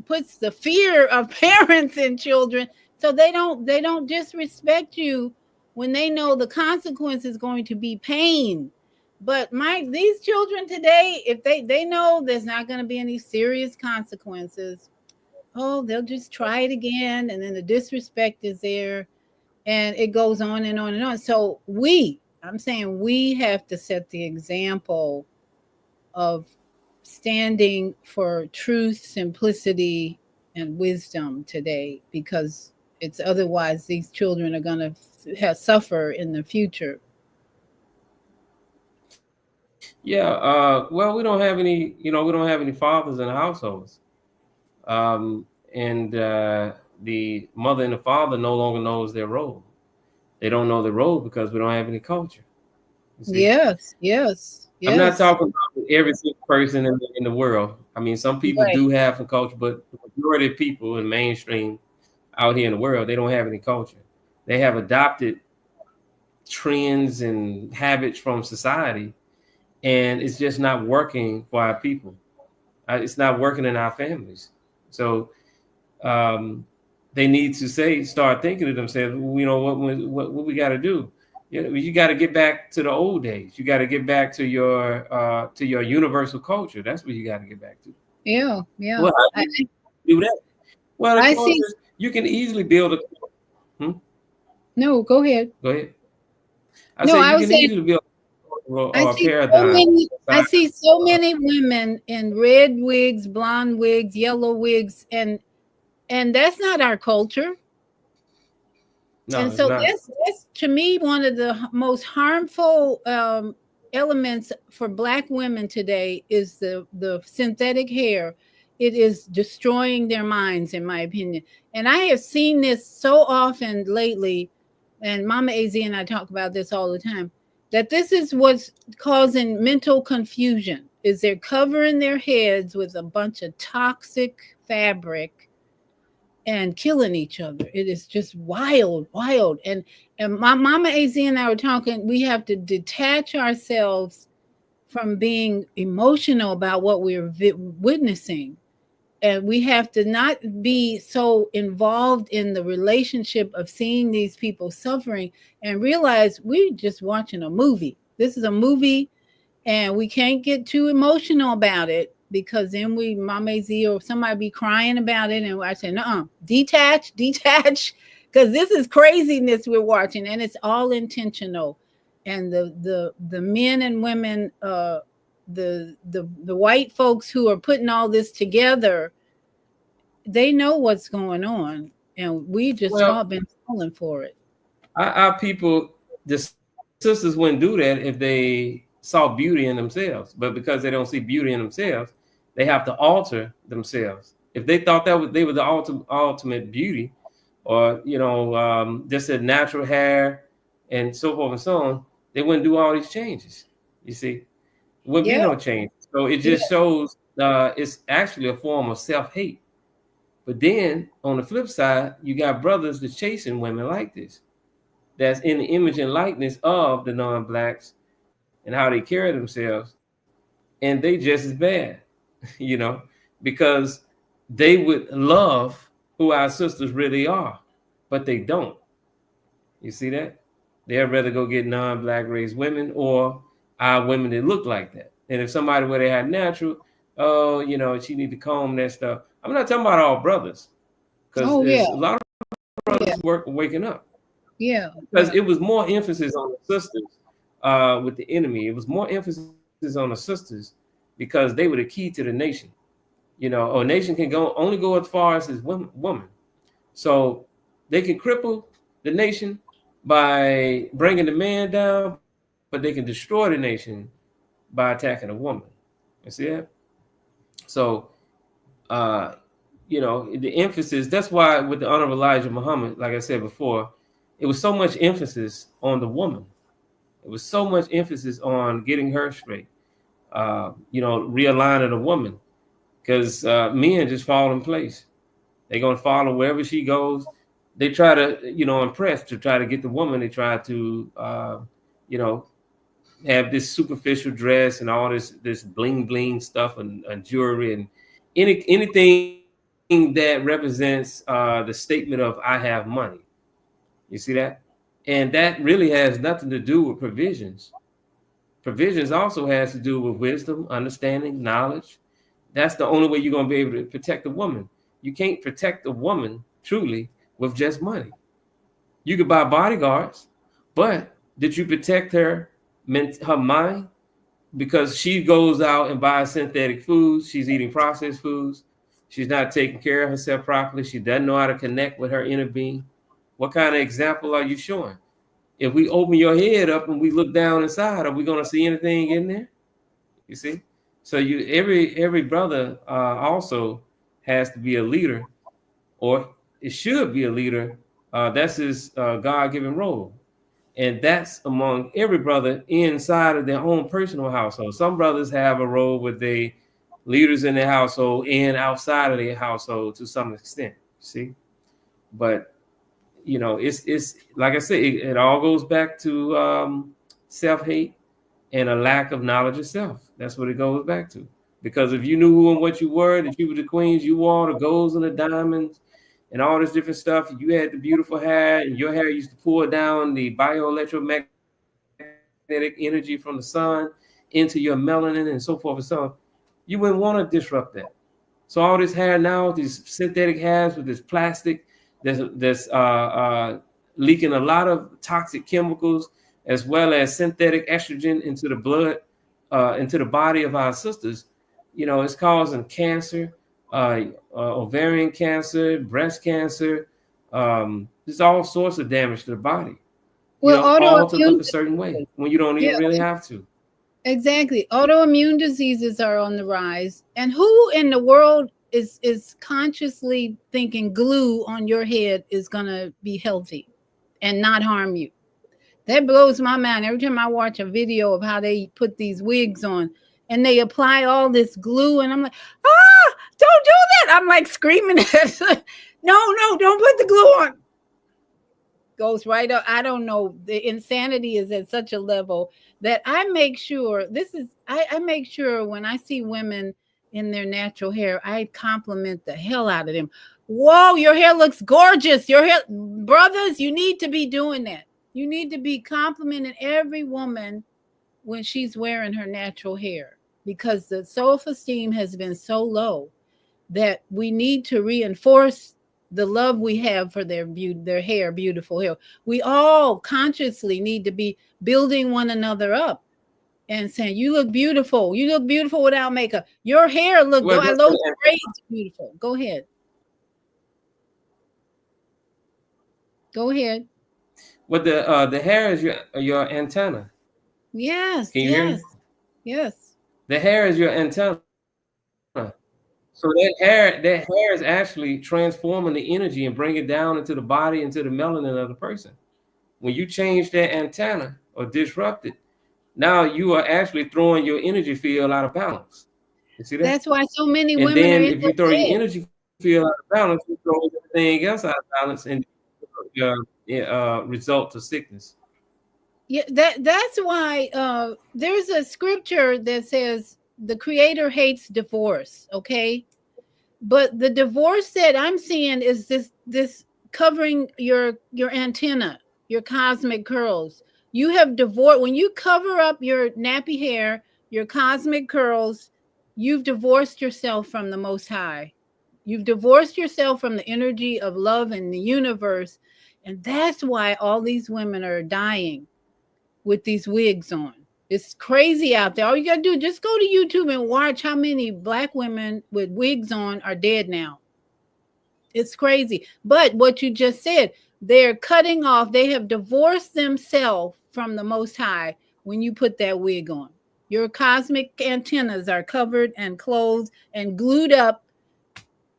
A: puts the fear of parents in children, so they don't disrespect you when they know the consequence is going to be pain. But my these children today, if they know there's not going to be any serious consequences, oh, they'll just try it again, and then the disrespect is there, and it goes on and on and on. So I'm saying we have to set the example of standing for truth, simplicity, and wisdom today, because it's otherwise these children are going to suffer in the future.
B: Yeah. Well, we don't have any. We don't have any fathers in the households. And the mother and the father no longer knows their role. They don't know the role because we don't have any culture. You see,
A: Yes, yes,
B: I'm not
A: yes.
B: talking about every single person in the world. I mean, some people
A: Right.
B: do have some culture, but the majority of people in mainstream out here in the world, they don't have any culture. They have adopted trends and habits from society, and it's just not working for our people. It's not working in our families. So um, they need to start thinking to themselves, what we got to do. You got to get back to the old days. You got to get back to your universal culture. That's what you got to get back to.
A: Yeah, yeah.
B: Well, how do you do that? Well, the
A: I see.
B: culture, you can easily build a. Hmm?
A: No, go ahead.
B: Go ahead. I
A: No,
B: say
A: I
B: you
A: was
B: can
A: saying
B: easily build
A: I
B: a
A: see so
B: paradigm.
A: many. I see so many women in red wigs, blonde wigs, yellow wigs, and that's not our culture.
B: No,
A: And
B: it's
A: so
B: not.
A: that's to me one of the most harmful elements for Black women today is the synthetic hair. It is destroying their minds, in my opinion. And I have seen this so often lately, and Mama Az and I talk about this all the time. That this is what's causing mental confusion. Is they're covering their heads with a bunch of toxic fabric and killing each other. It is just wild, wild. And my Mama Az and I were talking. We have to detach ourselves from being emotional about what we're witnessing, and we have to not be so involved in the relationship of seeing these people suffering, and realize we're just watching a movie. This is a movie, and we can't get too emotional about it, because then Mama Z or somebody be crying about it, and I say, no, detach, detach, because this is craziness we're watching, and it's all intentional. And the men and women, the white folks who are putting all this together, they know what's going on, and we just
B: Well,
A: all been falling for it.
B: our people, the sisters wouldn't do that if they saw beauty in themselves. But because they don't see beauty in themselves, they have to alter themselves. If they thought they were the ultimate beauty, or just a natural hair and so forth and so on, they wouldn't do all these changes. You see, there wouldn't be
A: Yeah,
B: no change. So it
A: yeah,
B: just shows it's actually a form of self-hate. But then on the flip side, you got brothers that's chasing women like this, that's in the image and likeness of the non-blacks and how they carry themselves, and they just as bad, you know, because they would love who our sisters really are, but they don't. You see that? They'd rather go get non-black race women or our women that look like that. And if somebody where they had natural, oh, she need to comb that stuff. I'm not talking about all brothers, because
A: oh yeah,
B: there's a lot of
A: yeah,
B: brothers waking up,
A: yeah,
B: because
A: yeah,
B: it was more emphasis on the sisters with the enemy. It was more emphasis on the sisters because they were the key to the nation. A nation can only go as far as his woman. So they can cripple the nation by bringing the man down, but they can destroy the nation by attacking a woman. You see that? So, uh, the emphasis, that's why with the Honorable Elijah Muhammad, like I said before, it was so much emphasis on the woman. It was so much emphasis on getting her straight, realigning the woman, because men just fall in place. They're gonna follow wherever she goes. They try to, impress, to try to get the woman. They try to, you know, have this superficial dress and all this bling bling stuff and jewelry and anything that represents the statement of I have money. You see that? And that really has nothing to do with provisions. Provisions also has to do with wisdom, understanding, knowledge. That's the only way you're going to be able to protect a woman. You can't protect a woman truly with just money. You could buy bodyguards, but did you protect her mind? Because she goes out and buys synthetic foods. She's eating processed foods. She's not taking care of herself properly. She doesn't know how to connect with her inner being. What kind of example are you showing? If we open your head up and we look down inside, are we going to see anything in there? You see? So every brother also has to be a leader, or it should be a leader. That's his God-given role. And that's among every brother inside of their own personal household. Some brothers have a role with the leaders in their household and outside of their household to some extent. See, but it's like I said, it all goes back to self-hate and a lack of knowledge of self. That's what it goes back to. Because if you knew who and what you were, that you were the queens, you wore the golds and the diamonds and all this different stuff. You had the beautiful hair, and your hair used to pour down the bioelectromagnetic energy from the sun into your melanin and so forth and so on. You wouldn't want to disrupt that. So all this hair now, these synthetic hairs with this plastic that's leaking a lot of toxic chemicals as well as synthetic estrogen into the blood, into the body of our sisters. It's causing cancer, ovarian cancer, breast cancer. There's all sorts of damage to the body.
A: Well,
B: All to look
A: autoimmune
B: a certain way
A: diseases.
B: when you don't
A: Yeah,
B: even really have to.
A: exactly. Autoimmune diseases are on the rise. And who in the world is consciously thinking glue on your head is going to be healthy and not harm you? That blows my mind every time I watch a video of how they put these wigs on and they apply all this glue. And I'm like, don't do that. I'm like screaming at no, don't put the glue on. Goes right up. I don't know. The insanity is at such a level that I make sure I make sure when I see women in their natural hair, I compliment the hell out of them. Whoa, your hair looks gorgeous. Your hair, brothers, you need to be doing that. You need to be complimenting every woman when she's wearing her natural hair because the self-esteem has been so low that we need to reinforce the love we have for their hair, beautiful hair. We all consciously need to be building one another up and saying, "You look beautiful. You look beautiful without makeup. Your hair look.
B: Well,
A: I
B: that's
A: love the braids, beautiful. Go ahead. Go ahead.
B: well, the hair is your antenna.
A: Yes,
B: Can you hear me?
A: yes, yes.
B: The hair is your antenna. So that hair is actually transforming the energy and bring it down into the body, into the melanin of the person. When you change that antenna or disrupt it, now you are actually throwing your energy field out of balance. You see that?
A: That's why so many
B: And
A: women are
B: then
A: in
B: if you throw
A: their
B: your
A: bed.
B: energy field out of balance, you throw everything else out of balance, and result to sickness.
A: Yeah, that's why there's a scripture that says the creator hates divorce, okay? But the divorce that I'm seeing is this covering your antenna, your cosmic curls. You have divorced when you cover up your nappy hair, your cosmic curls, you've divorced yourself from the most high. You've divorced yourself from the energy of love in the universe. And that's why all these women are dying with these wigs on. It's crazy out there. All you gotta do, just go to YouTube and watch how many black women with wigs on are dead now. It's crazy. But what you just said, they're cutting off, they have divorced themselves from the Most High when you put that wig on. Your cosmic antennas are covered and closed and glued up.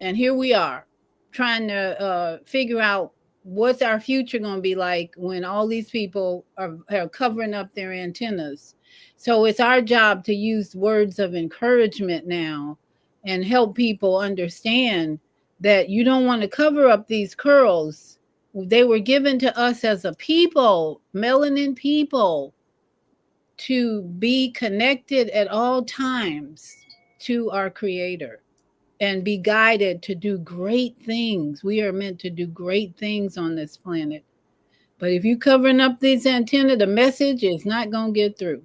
A: And here we are trying to figure out what's our future going to be like when all these people are covering up their antennas. So it's our job to use words of encouragement now and help people understand that you don't want to cover up these curls. They were given to us as a people, melanin people, to be connected at all times to our creator and be guided to do great things. We are meant to do great things on this planet. But if you covering up these antenna, the message is not going to get through.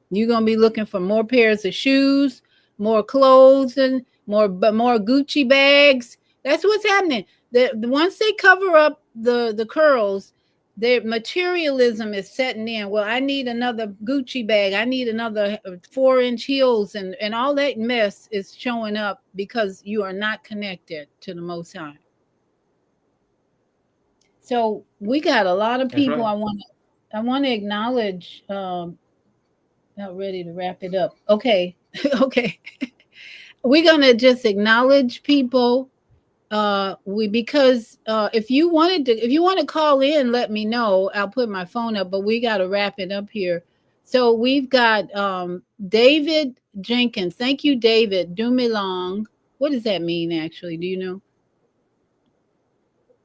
A: You're going to be looking for more pairs of shoes, more clothes, and more Gucci bags. That's what's happening. Once they cover up the curls, their materialism is setting in. Well, I need another Gucci bag. I need another 4-inch heels, and all that mess is showing up because you are not connected to the Most High. So we got a lot of
B: That's
A: people.
B: right.
A: I want to acknowledge. Not ready to wrap it up. Okay, okay. We're gonna just acknowledge people. We because if you want to call in, let me know. I'll put my phone up. But we got to wrap it up here. So we've got David Jenkins. Thank you, David. Dumilong. What does that mean? Actually, do you know,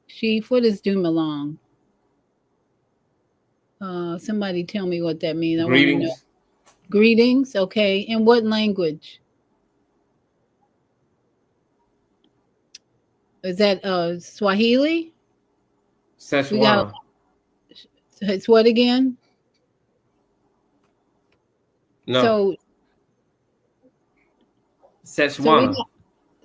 A: Chief? What is Dumilong? Somebody tell me what that means. I want to know.
B: Greetings.
A: Greetings. Okay. In what language? Is that Swahili? We got
B: Szechuan.
A: it's what again?
B: No.
A: So so we
B: Szechuan.
A: got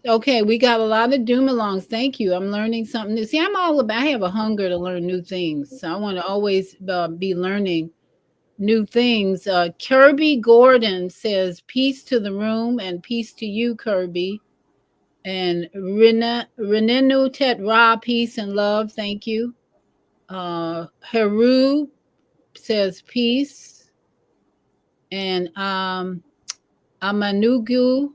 A: okay, we got a lot of Dumalongs. Thank you. I'm learning something new. See, I'm all about I have a hunger to learn new things. So I want to always be learning new things. Kirby Gordon says peace to the room and peace to you, Kirby. And Renenu Tet Ra, peace and love. Thank you. Heru says peace. And Amanugu,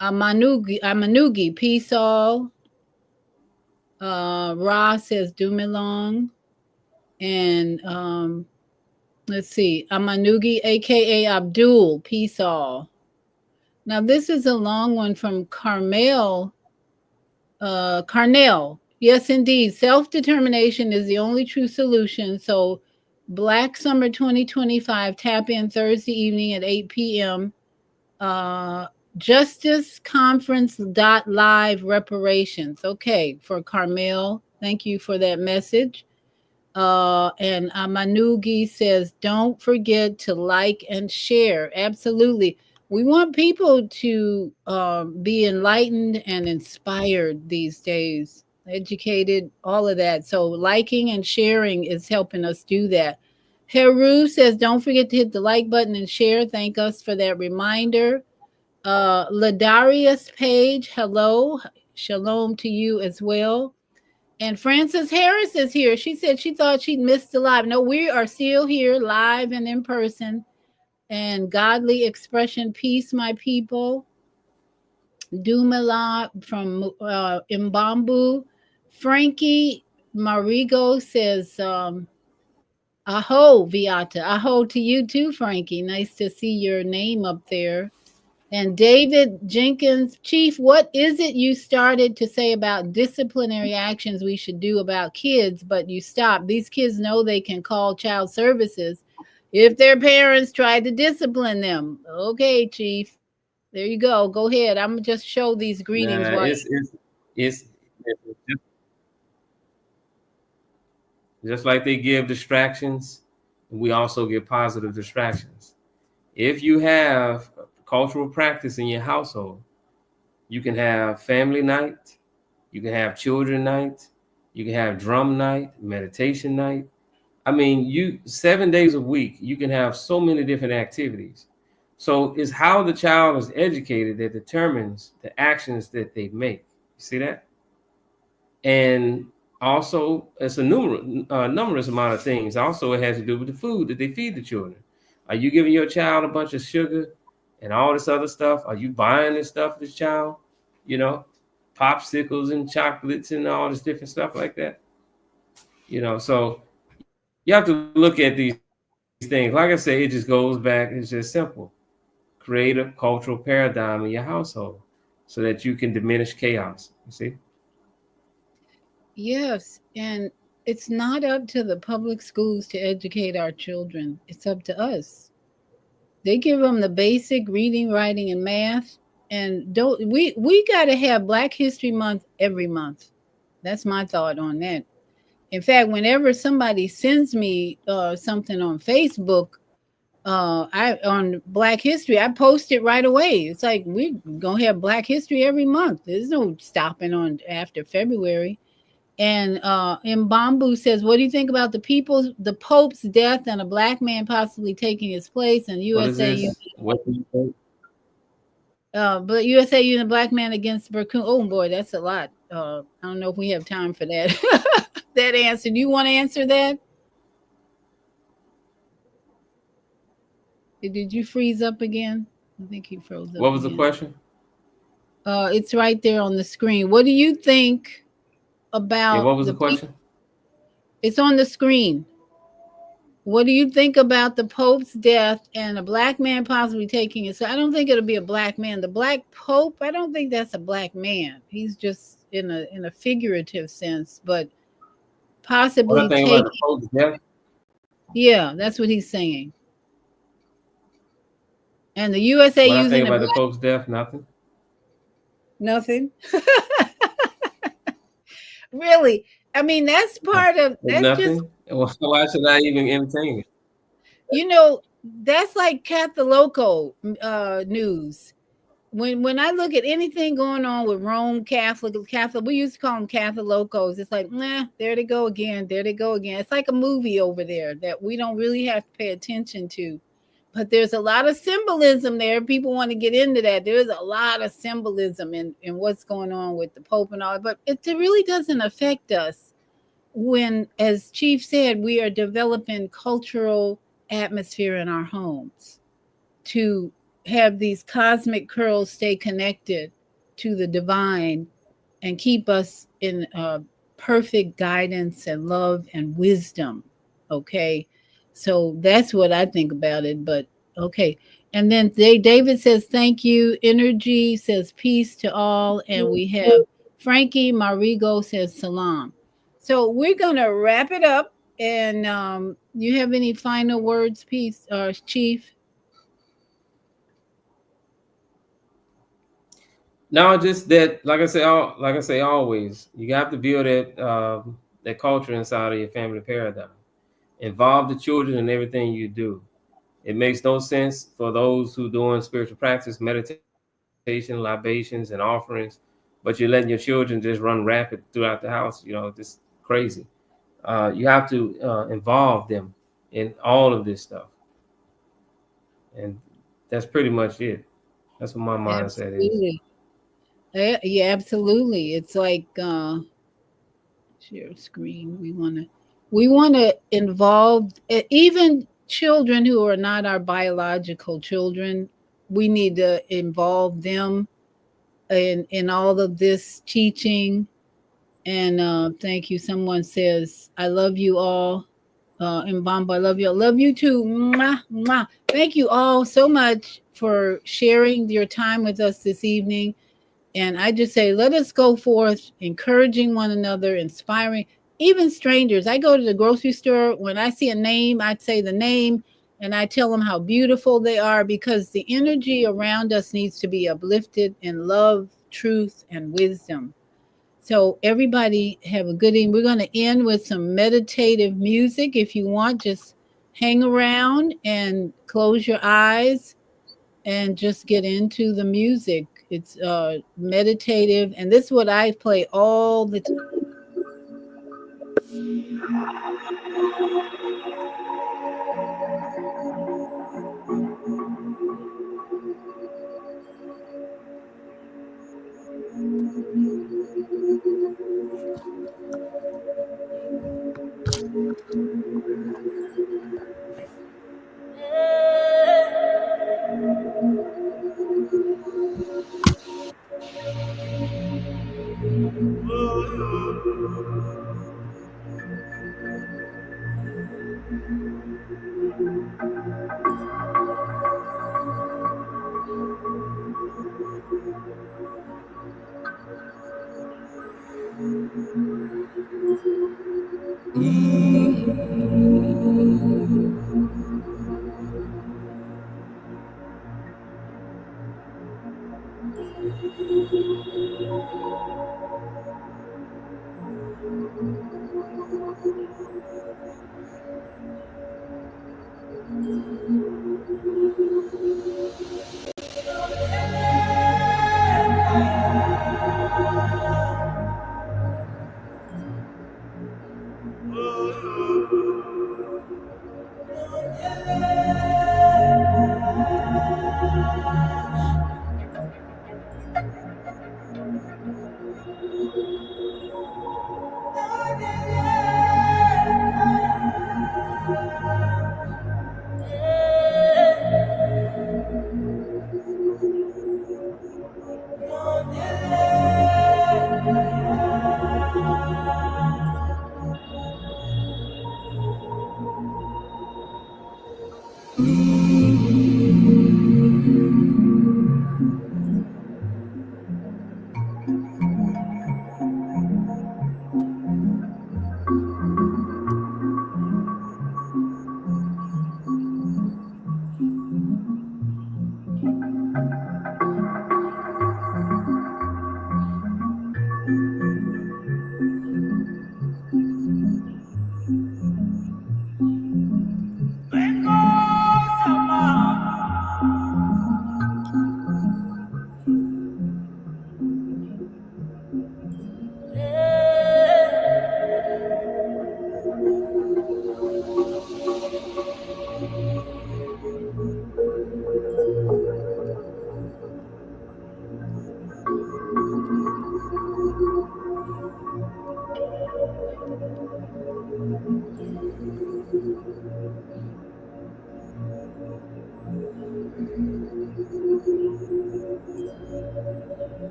A: Amanugi, peace all. Ra says Dumilong. And let's see, Amanugi, aka Abdul, peace all. Now this is a long one from Carmel. Carnell. Yes, indeed. Self determination is the only true solution. So, Black Summer 2025, tap in Thursday evening at 8 p.m. Justice Conference live reparations. Okay, for Carmel. Thank you for that message. And Amanugi says, don't forget to like and share. Absolutely. We want people to be enlightened and inspired these days, educated, all of that. So, liking and sharing is helping us do that. Heru says, don't forget to hit the like button and share. Thank us for that reminder. Ladarius Page, hello. Shalom to you as well. And Frances Harris is here. She said she thought she'd missed the live. No, we are still here live and in person. And godly expression, peace, my people. Dumela from Mbambu. Frankie Marigo says, Aho, Viata. Aho to you too, Frankie. Nice to see your name up there. And David Jenkins, Chief, what is it you started to say about disciplinary actions we should do about kids, but you stopped? These kids know they can call child services if their parents try to discipline them. Okay, Chief. There you go. Go ahead. I'm just show these greetings
B: Nah,
A: while
B: it's just like they give distractions, we also give positive distractions. If you have cultural practice in your household, you can have family night, you can have children night, you can have drum night, meditation night. I mean, you 7 days a week, you can have so many different activities. So it's how the child is educated that determines the actions that they make. You see that? And also, it's a numerous amount of things. Also, it has to do with the food that they feed the children. Are you giving your child a bunch of sugar and all this other stuff? Are you buying this stuff for this child? You know, popsicles and chocolates and all this different stuff like that. So you have to look at these things. Like I say, it just goes back. It's just simple. Create a cultural paradigm in your household. so that you can diminish chaos. You see?
A: Yes, and it's not up to the public schools to educate our children. It's up to us. They give them the basic reading, writing, and math. And don't we got to have Black History Month every month. That's my thought on that. In fact, whenever somebody sends me something on Facebook, I on Black History, I post it right away. It's like we gonna have Black History every month. There's no stopping on after February. And Mbambu says, "What do you think about the Pope's death, and a Black man possibly taking his place?" And
B: What is
A: USA,
B: this? What do you think?
A: but USA Union Black man against Burkun. Oh boy, that's a lot. I don't know if we have time for that. That answer. Do you want to answer that? Did you freeze up again? I think he froze up
B: What was the
A: again.
B: question?
A: It's right there on the screen. What do you think
B: Yeah,
A: about
B: what was
A: the
B: the
A: people?
B: question?
A: It's on the screen. What do you think about the Pope's death and a Black man possibly taking it? So I don't think it'll be a Black man. The Black Pope, I don't think that's a Black man. He's just in a figurative sense, but
B: What I
A: possibly
B: think about the
A: taking.
B: Pope's death?
A: Yeah, that's what he's saying. And the USA
B: What I
A: using
B: think
A: the
B: about the
A: Black
B: Pope's death? Nothing.
A: nothing. Really. I mean, that's part of that's just
B: Nothing. Why should I even entertain it?
A: you know, that's like Catholico news. When I look at anything going on with Rome Catholic, we used to call them Catholicos. It's like, nah, there they go again. There they go again. It's like a movie over there that we don't really have to pay attention to. But there's a lot of symbolism there. People want to get into that. There's a lot of symbolism in what's going on with the Pope and all, but it really doesn't affect us when, as Chief said, we are developing cultural atmosphere in our homes to have these cosmic curls stay connected to the divine and keep us in perfect guidance and love and wisdom. Okay. So that's what I think about it. But okay. And then David says, thank you. Energy says, peace to all. And we have Frankie Marigo says, salam. So we're going to wrap it up. And you have any final words, peace, Chief?
B: No, just that, like I say, always, you have to build that culture inside of your family paradigm. Involve the children in everything you do. It makes no sense for those who doing spiritual practice, meditation, libations, and offerings, but you're letting your children just run rapid throughout the house. Just crazy. You have to involve them in all of this stuff, and that's pretty much it. That's what my mindset is.
A: Absolutely. Yeah, absolutely. It's like share screen. We want to involve even children who are not our biological children. We need to involve them in all of this teaching. And thank you. Someone says, "I love you all." And Bamba, I love you. I love you too. Mwah, mwah. Thank you all so much for sharing your time with us this evening. And I just say, let us go forth, encouraging one another, inspiring, even strangers. I go to the grocery store. When I see a name, I'd say the name and I tell them how beautiful they are because the energy around us needs to be uplifted in love, truth, and wisdom. So, everybody have a good evening. We're going to end with some meditative music. If you want, just hang around and close your eyes and just get into the music. It's meditative, and this is what I play all the time.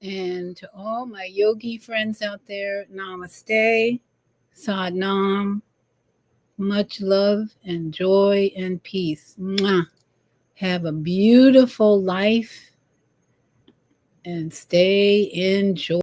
A: And to all my yogi friends out there, namaste, sadnam, much love and joy and peace. Mwah. Have a beautiful life and stay in joy.